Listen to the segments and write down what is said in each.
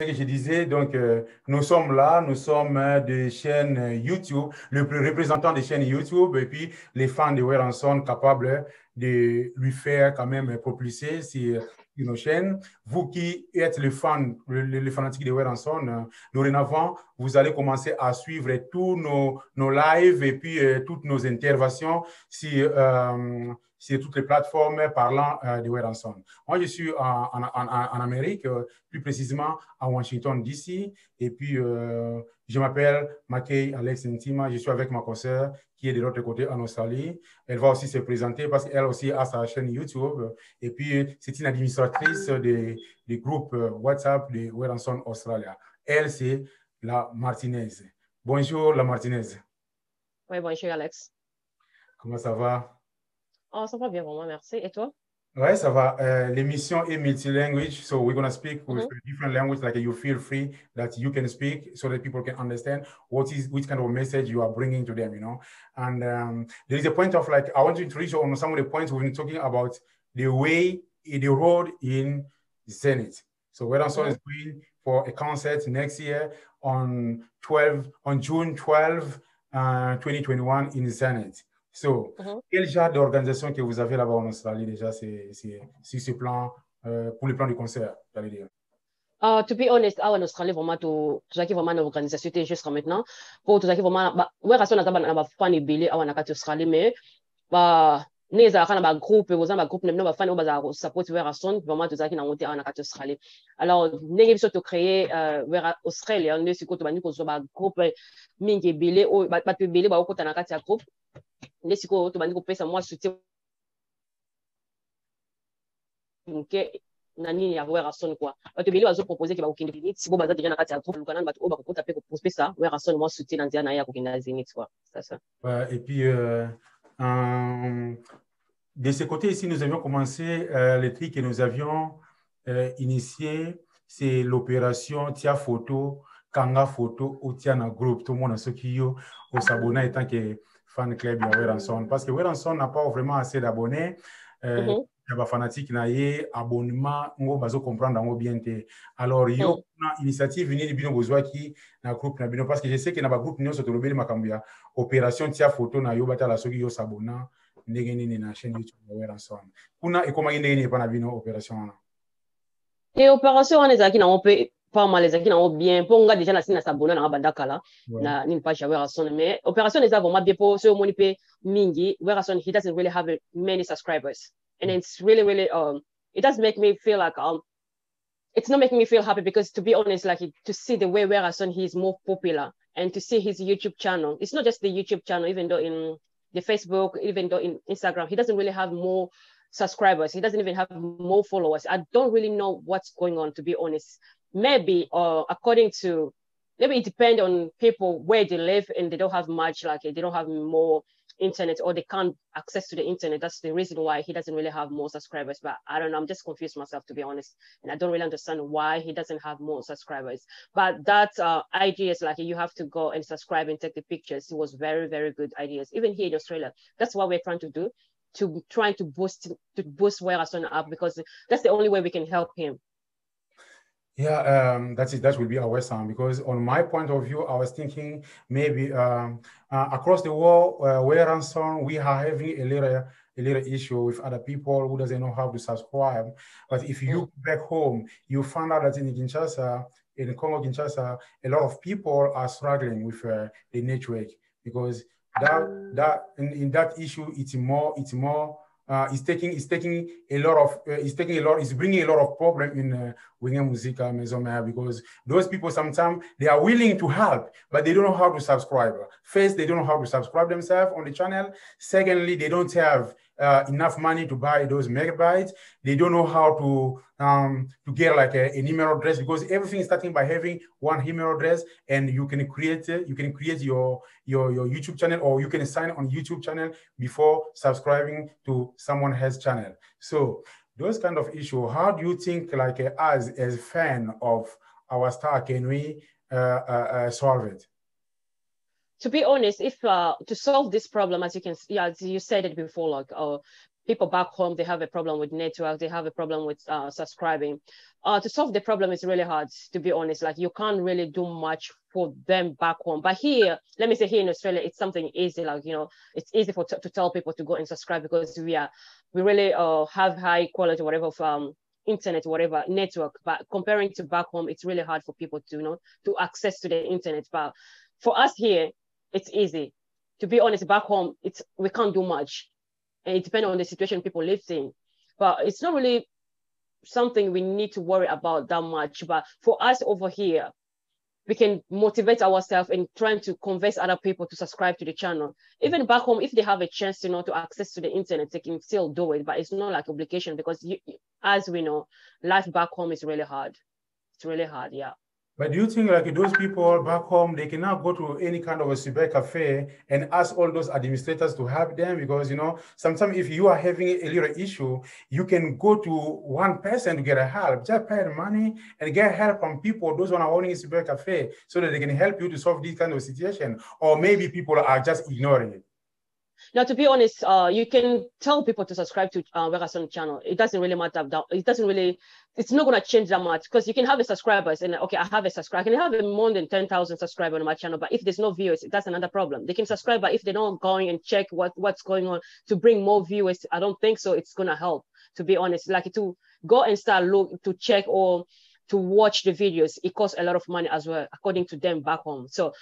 que je disais, donc, nous sommes là, nous sommes des chaînes YouTube, le représentant des chaînes YouTube, et puis les fans de Weranson capables de lui faire quand même propulser sur nos chaînes. Vous qui êtes les fanatiques de Weranson, dorénavant, vous allez commencer à suivre tous nos lives et puis toutes nos interventions sur toutes les plateformes parlant de Weranson. Moi, je suis en Amérique, plus précisément à Washington, D.C. Et puis, je m'appelle Makei Alex Ntima. Je suis avec ma consoeur qui est de l'autre côté en Australie. Elle va aussi se présenter parce qu'elle aussi a sa chaîne YouTube. Et puis, c'est une administratrice des groupes WhatsApp de Weranson Australia. Elle, c'est la Martinez. Bonjour, la Martinez. Oui, bonjour, Alex. Comment ça va? Oh, ça va bien, vraiment, merci. Et toi? Ouais, ça va. L'émission est multilanguage, so we're going to speak with different language, like you feel free that you can speak so that people can understand which kind of message you are bringing to them, you know. And there is a point of like, I want to introduce on some of the points we've been talking about the road in Zenith. So Weranson is going for a concert next year on June 12, 2021 in Zenith. So, quel genre d'organisation que vous avez là-bas en Australie déjà sur ce plan, pour le plan du concert, j'allais dire? To be honest, en Australie, vraiment, tout ça qui vraiment une organisation jusqu'à maintenant. Pour tout ça qui vraiment, ouais, raison na ba fan ibili awa na kati Australie, mais neza kana ba groupe, vous avez ba groupe nemno ba fan o ba support ouais raison, vraiment tout ça qui na monté awa na kati Australie. Alors, negi biso to créer Australie, on est siko to bani ko zo ba groupe mingi ibili o ba ibili ba okota na kati ya groupe. Ne siko to bani ko pesa moi soutien nke na nini ya Weranson quoi bato beli bazo proposer ke ba kokende Zenith sibo baza déjà na kati ya groupe lukana bato o ba kokota pe ko pesa Weranson moi soutien na nzia na ya kokende Zenith quoi c'est ça. Et puis de ce côté ici nous avions commencé le truc que nous avions initié, c'est l'opération Tia Photo Kanga Photo ou Tia na groupe tout le monde a ceux qui yo au s'abonner étant que fan club ya Weranson parce que Weranson n'a pas vraiment assez d'abonnés. Ya fanatique na ye abonnement ngo bazo comprendre ngo bien te alors yo na initiative ni bino bozwa ki na groupe na bino parce que je sais que na ba groupe nyonso to lobeli makambo ya opération Tia Photo na yo batala soki yo s'abonna ndenge nini na chaîne YouTube ya Weranson kuna ekoma ndenge nini pa na bino opération wana et opération on ezaki na on peut pas mal ezaki na bien pour nga déjà na sina s'abonner na bandaka là na ni page ya Weranson mais opération les vraiment bien pour ce moni pe mingi Weranson he doesn't really have many subscribers and it's really it does make me feel like it's not making me feel happy because to be honest like to see the way Weranson he is more popular and to see his YouTube channel, it's not just the YouTube channel, even though in the Facebook, even though in Instagram he doesn't really have more subscribers, he doesn't even have more followers. I don't really know what's going on, to be honest. Maybe according to maybe it depends on people where they live and they don't have much, like they don't have more internet or they can't access to the internet. That's the reason why he doesn't really have more subscribers. But I don't know, I'm just confused myself, to be honest, and I don't really understand why he doesn't have more subscribers. But that idea is like you have to go and subscribe and take the pictures. It was very good ideas, even here in Australia. That's what we're trying to do, to boost Weranson up, because that's the only way we can help him. Yeah, that will be our sound, because on my point of view, I was thinking maybe across the world, Weranson, we are having a little issue with other people who doesn't know how to subscribe. But if you back home, you find out that in Kinshasa, in Congo Kinshasa, a lot of people are struggling with the network, because that in that issue, it's bringing a lot of problem in Wenge Musica Maison Mère, because those people sometimes they are willing to help, but they don't know how to subscribe. First, they don't know how to subscribe themselves on the channel. Secondly, they don't have enough money to buy those megabytes. They don't know how to get like an email address, because everything is starting by having one email address, and you can create your YouTube channel, or you can sign on YouTube channel before subscribing to someone else's channel. So those kind of issues, how do you think, like as a fan of our star, can we solve it? To be honest, if to solve this problem, as you can see, as you said it before, like people back home, they have a problem with network, they have a problem with subscribing. To solve the problem is really hard, to be honest. Like, you can't really do much for them back home. But here, let me say, here in Australia, it's something easy. Like, it's easy to tell people to go and subscribe, because we really have high quality, whatever, of internet, whatever network. But comparing to back home, it's really hard for people to to access to the internet. But for us here, it's easy. To be honest, back home, we can't do much. And it depends on the situation people live in. But it's not really something we need to worry about that much. But for us over here, we can motivate ourselves in trying to convince other people to subscribe to the channel. Even back home, if they have a chance to access to the internet, they can still do it. But it's not like obligation, because as we know, life back home is really hard. It's really hard, yeah. But do you think, like, those people back home, they cannot go to any kind of a cyber cafe and ask all those administrators to help them? Because, sometimes if you are having a little issue, you can go to one person to get a help. Just pay the money and get help from people, those who are owning a cyber cafe, so that they can help you to solve this kind of situation. Or maybe people are just ignoring it. Now, to be honest, you can tell people to subscribe to Werason channel. It doesn't really matter. It's not going to change that much, because you can have a subscribers and, okay, I have a subscriber. I can have more than 10,000 subscribers on my channel, but if there's no viewers, that's another problem. They can subscribe, but if they're not going and check what's going on to bring more viewers, I don't think so it's going to help, to be honest. Like, to go and start to check or to watch the videos, it costs a lot of money as well, according to them back home. So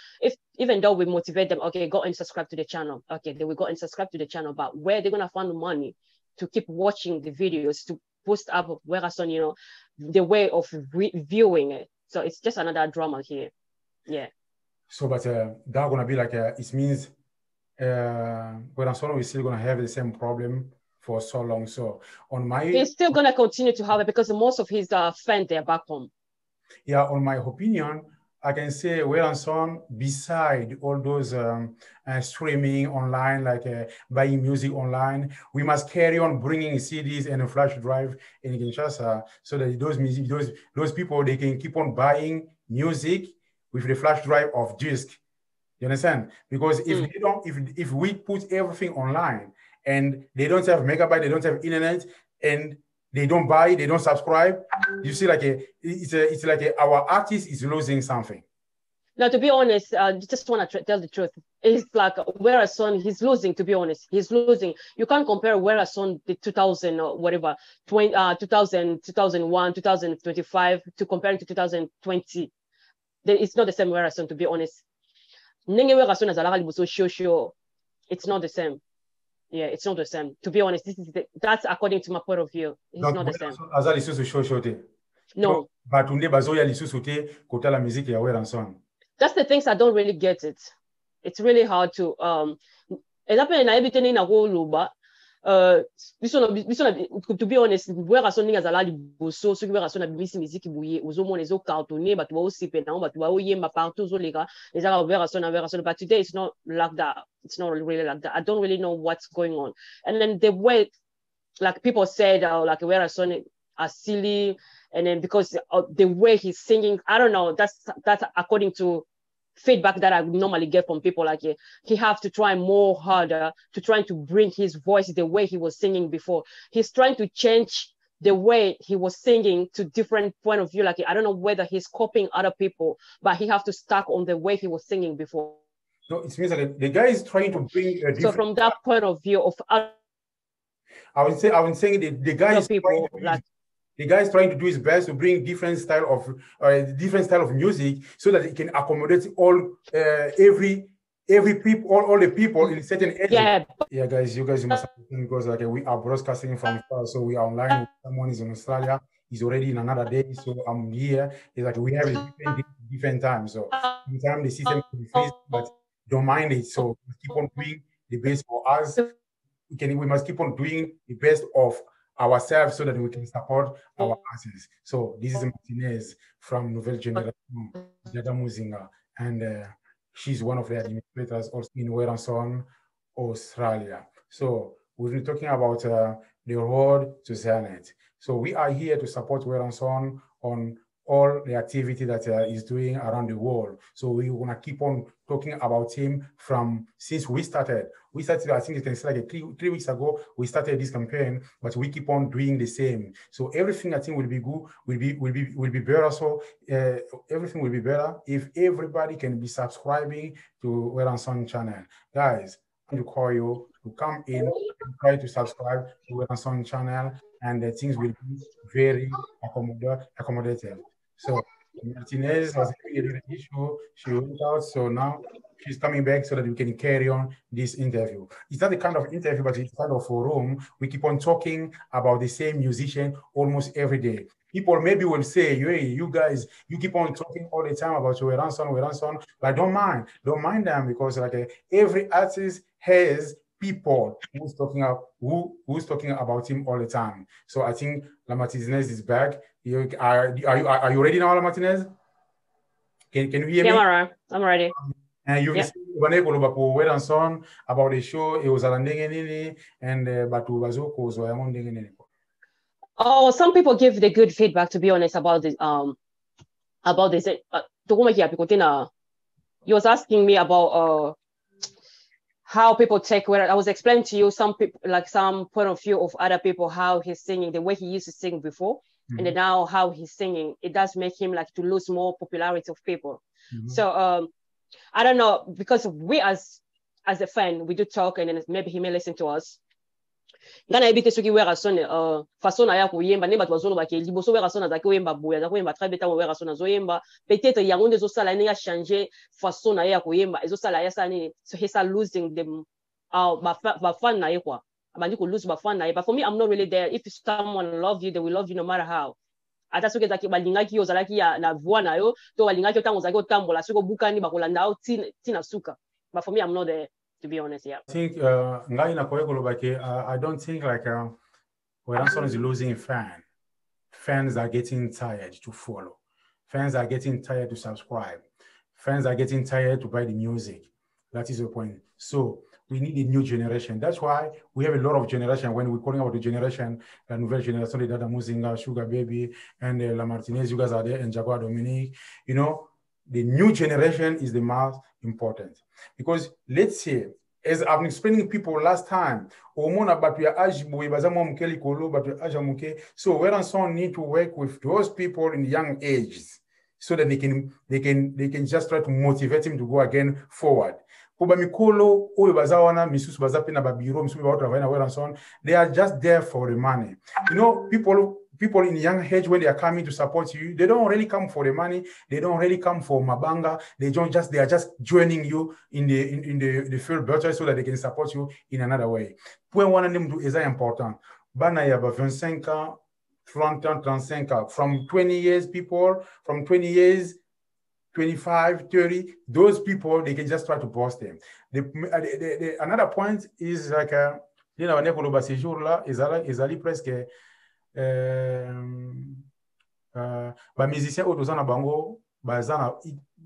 even though we motivate them, okay, go and subscribe to the channel, okay, they will go and subscribe to the channel, but where they're going to find the money to keep watching the videos, to boost up Werason, the way of viewing it. So it's just another drama here. Yeah. So, but that's going to be like, it means Werason is still going to have the same problem for so long. So he's still going to continue to have it, because most of his fans, they're back home. Yeah, on my opinion, I can say Werason, beside all those streaming online, like buying music online, we must carry on bringing CDs and a flash drive in Kinshasa, so that those people, they can keep on buying music with the flash drive of disc. You understand? Because if we put everything online, and they don't have megabyte, they don't have internet, and they don't buy, they don't subscribe, you see, like it's like our artist is losing something. Now, to be honest, I just want to tell the truth. It's like Werason, he's losing, to be honest. He's losing. You can't compare Werason the 2000 or whatever, 2000, 2001, 2025 to comparing to 2020. It's not the same Werason, to be honest. It's not the same. Yeah, it's not the same. To be honest, that's according to my point of view. It's not the same. No. That's the things I don't really get it. It's really hard to to be honest, Werason ninga zala liboso soki Werason na bimisi musique buye ozomona ezo cartonner bato ba osipe na bato ba oyemba partout ozoleka ezaka Werason, but today it's not like that. It's not really like that. I don't really know what's going on. And then the way, like, people said like Werason are silly, and then because the way he's singing, I don't know, that's according to feedback that I normally get from people, like he have to try more harder to try to bring his voice the way he was singing before. He's trying to change the way he was singing to different point of view. Like, I don't know whether he's copying other people, but he have to stuck on the way he was singing before. So it means like the guy is trying to bring a different... So from that point of view of I would say the guy is people, the guy is trying to do his best to bring different style of music, so that it can accommodate all all the people in certain areas. Yeah, guys, you must understand, because like we are broadcasting from far, so we are online. Someone is in Australia, he's already in another day, so I'm here. It's like we have a different time, so sometimes the system can be freeze, but don't mind it. So we keep on doing the best for us. We must keep on doing the best of ourselves, so that we can support our artists. So this is Martinez from Nouvelle Generation, Dada Muzinga, and she's one of the administrators also in Werason, Australia. So we've been talking about the road to Zenith. So we are here to support Werason on all the activity that he's doing around the world. So we want to keep on talking about him from since we started. We started, I think you can say like 3 weeks ago, we started this campaign, but we keep on doing the same. So everything I think will be good, will be better. So everything will be better if everybody can be subscribing to Word and Son channel. Guys, I'm going to call you to come in and try to subscribe to Word and Son channel, and things will be very accommodative. So Martinez was having a little issue. She went out, so now she's coming back so that we can carry on this interview. It's not the kind of interview, but it's kind of forum. We keep on talking about the same musician almost every day. People maybe will say, hey, you guys, you keep on talking all the time about your Ranson, but don't mind them, because like every artist has people who's talking about him all the time. So I think La Martinez is back. Are you ready now, La Martinez? Can you hear me? Yeah, I'm ready. And you've been able to Word and Son about the show. It was and Oh, some people give the good feedback, to be honest, about this. You was asking me about how people take where I was explaining to you some people, like some point of view of other people, how he's singing, the way he used to sing before, and then now how he's singing. It does make him like to lose more popularity of people. So I don't know, because we as a fan, we do talk, and then maybe he may listen to us. Ngana ebite soki wera son façon na ya kuyemba ne batwa zolo bakeli boso wera son azaki wemba boya azaki wemba très beta wera son azoyemba peut-être yango ndezo sala ne ya changer façon na ya kuyemba ezo sala ya sani, so he's losing them ba fan na ye kwa abandi ko lose ba fan na ye. But for me, I'm not really there. If someone love you, they will love you no matter how. Ata soki ezaki balingaki yo zalaki ya na voix na yo to balingaki yo tango zaki otambola soko bukani bakolanda o tina suka. But for me, I'm not there, to be honest. Yeah, I think I don't think like Ranson is losing fans are getting tired to follow, fans are getting tired to subscribe, fans are getting tired to buy the music. That is the point. So we need a new generation. That's why we have a lot of generation. When we're calling about the generation, la nouvelle génération de Dada Muzinga, Sugar Baby, and La Martinez, you guys are there, and Jaguar Dominique. You know, the new generation is the most important. Because let's say, as I've been explaining people last time, so Word and Son need to work with those people in young ages so that they can just try to motivate him to go again forward. They are just there for the money. You know, people in young age, when they are coming to support you, they don't really come for the money. They don't really come for mabanga. They are just joining you in the field better so that they can support you in another way. Point one of them is important. Bana ya 25 ans, 30 ans, 35 ans. From 20 years, people, from 20 years, 25, 30, those people, they can just try to boss them. Another point is like, you know, ces jours-là, ils allaient presque musiciens autour bango,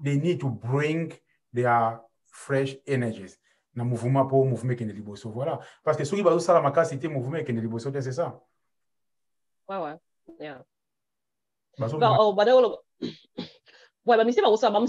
they need to bring their fresh energies. Na mouvement pour mouvement qui est liboso, voilà. Parce que ceux qui vont ça la macacité mouvement qui est liboso, c'est ça. Ouais, yeah. Ouais, bamisi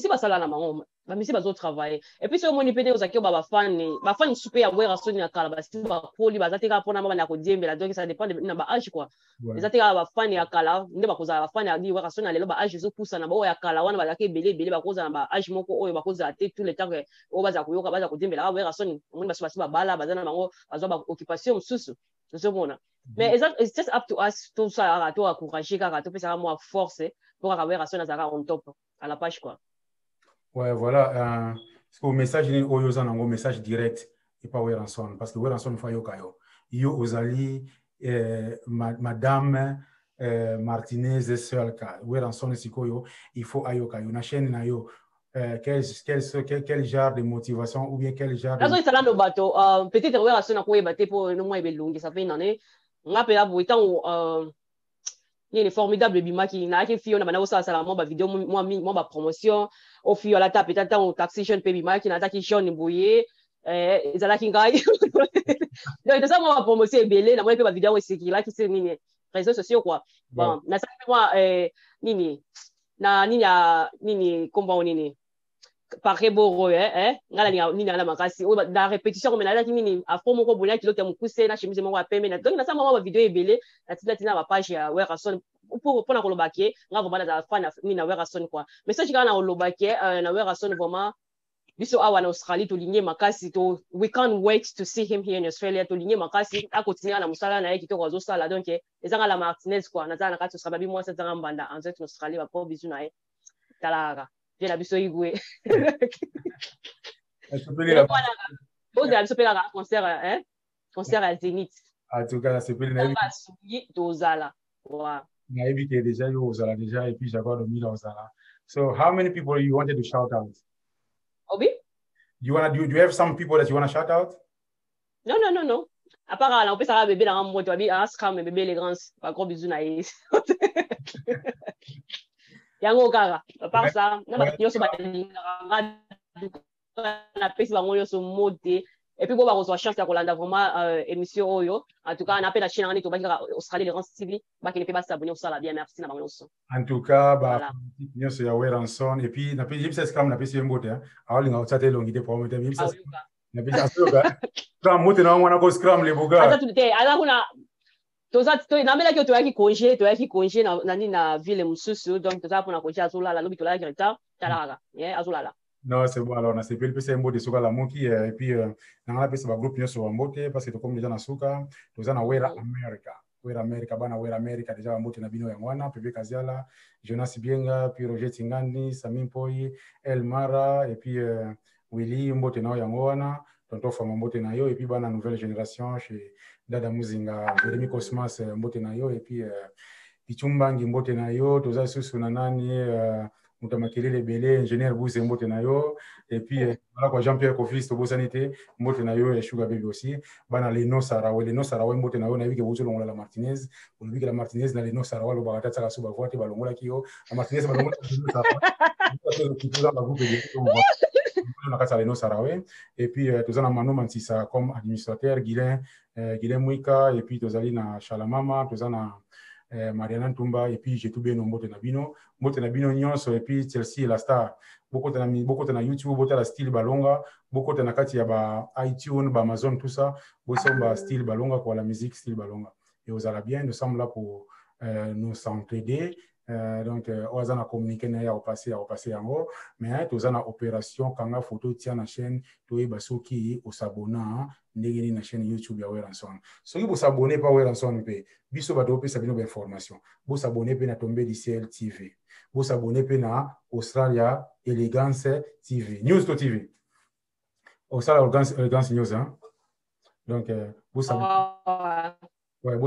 basala na bango, bamisi bazo travailler. Et puis ce moni pene ozaki ba fani super ya Wera Son ya kala basi ba poli bazateka pona mama na ko diembela, donc ça dépend de na ba âge quoi. Ezateka ba fani ya kala nde bakoza ba fani ya di Wera Son na lelo ba âge zo poussa na ba ya kala wana bazaki belé bakoza na ba âge moko oyo bakoza te tout le temps que o baza ko yoka baza ko diembela Wera Son moni baso ba bala bazana bango bazo ba occupation mususu. C'est bon. Mais it's just up to us tout ça to encourager kaka to pesa moi force pour Wera Son azaka on top à la page quoi. Ouais, voilà. Au message ni oyozana ngo message direct et pas Wera Son parce que Wera Son fa yokayo. Yo ozali madame Martinez seul cas. Wera Son sikoyo, il faut ayokayo na chaîne na yo. Quel genre de motivation ou bien quel genre de... Peut-être Wera Son ko ebate pour no moi belongi ça fait une année. Ngapela boitan il est formidable bimaki na ke fio na bana osa sala mo ba vidéo mo ba promotion au fio la tape tata au taxation pe bimaki na taki jaune boye ezala kingai donc de ça mo ba promotion belé na mo pe ba vidéo esekila ki se nini réseaux sociaux quoi bon na ça moi nini na nini komba nini pare boro ngala nini ngala makasi o da répétition comme na nini afro moko bonya kilo te mukuse na chemise moko apembe na donc na sama ma vidéo ebele na tina ba page ya Werason pour na kolobaki nga vraiment na fan ni na Werason quoi mais ça chika na kolobaki na Werason vraiment biso awa na Australie to linye makasi to we can't wait to see him here in Australia to linye makasi a continuer na musala na yeki to ko zo sala donc ezanga la Martinez quoi na zana kati Australie moi ça zanga mbanda en fait Australie va pas bisu na talaga je na biso igwe concert à Zénith en tout cas c'est plus na dozala na évité déjà yo ozala déjà et puis j'accorde 1000 ozala. So how many people you wanted to shout out? Obi? Do you have some people that you want to shout out? Non. À part là, on peut savoir bébé dans un mot, tu vas dire scram bébé les grands, pas gros bisous naïs. Yango kara. À part ça, na ba yo so ba na pesi bango yo so mode. Et puis bon ba reçoit chance ya kolanda vraiment émission oyo. En tout cas, on appelle la chaîne en to ba Australie les grands TV, ba qui ne peut pas s'abonner au sala bien merci na bango so. En tout cas, ba yo so ya Werason et puis na pesi jipsa scram na pesi mbote hein. Alinga utsate longite pour mettre jipsa. Na pesi asoka. Scram mote na wana ko scram le boga. Ata tout te, ala kuna toza to na mela ki to yaki congé na ni na ville mususu donc toza pour na congé azula la lobi to la retard talaga azula la. Non, c'est bon alors on a c'est le PC mbote soka la moki et puis na la pesi ba groupe nyo so mbote parce que to comme déjà na suka toza na Wera America bana Wera America déjà mbote na bino ya mwana Pepe Kaziala, Jonas Bienga, puis Roger Tingani, Samim Poi, El Mara et puis Willy mbote na ya mwana tonto fama mbote na yo et puis bana nouvelle génération chez Dada Muzinga, Jeremy Cosmas mbote na yo et puis Pichumbangi mbote na yo toza susu na nani Mutamakelele Bele ingénieur Bouze mbote na yo et puis voilà quoi Jean-Pierre Kofis to bosanité mbote na yo et Sugar Baby aussi bana Leno Sarawe mbote na yo na biki bozo longola la Martinez on biki la Martinez na Leno Sarawe lo bakata tsaka suba voite balongola kiyo la Martinez balongola na kasa Leno Sarawe et puis tozana Mano Mansisa comme administrateur Guilain Mouika et puis tozali na Shalamama tozana Mariana Ntumba et puis j'ai tout bien mbote na bino nyonso et puis Chelsea la star beaucoup na YouTube beaucoup la style balonga beaucoup na kati ya ba iTunes ba Amazon tout ça beaucoup ba style balonga pour la musique style balonga et vous allez bien nous sommes là pour nous s'entraider donc on a communiqué na ya au passé yango mais tous na opération kanga photo tia na chaîne to e basoki au s'abonner ndenge na chaîne YouTube ya Werason soki vous s'abonner pas Werason pe biso ba do pe sabino ba information vous s'abonner pe na Tombe du Ciel TV vous s'abonner pe na Australia Elegance TV News to TV Australia Elegance News hein donc vous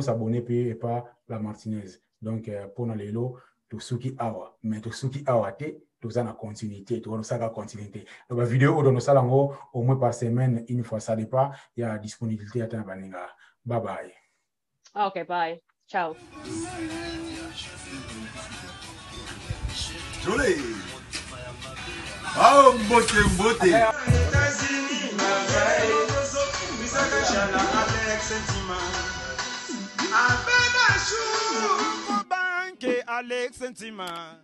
s'abonner pe et pas la Martinez donc pour na lelo to suki awa mais to suki awa te toza na continuité to ça la continuité donc la vidéo on ça lango au moins par semaine une fois ça dépend il y a disponibilité à temps baninga bye bye. Okay, bye. Ciao. Jolé. Ah, mbote. Alex Sentima.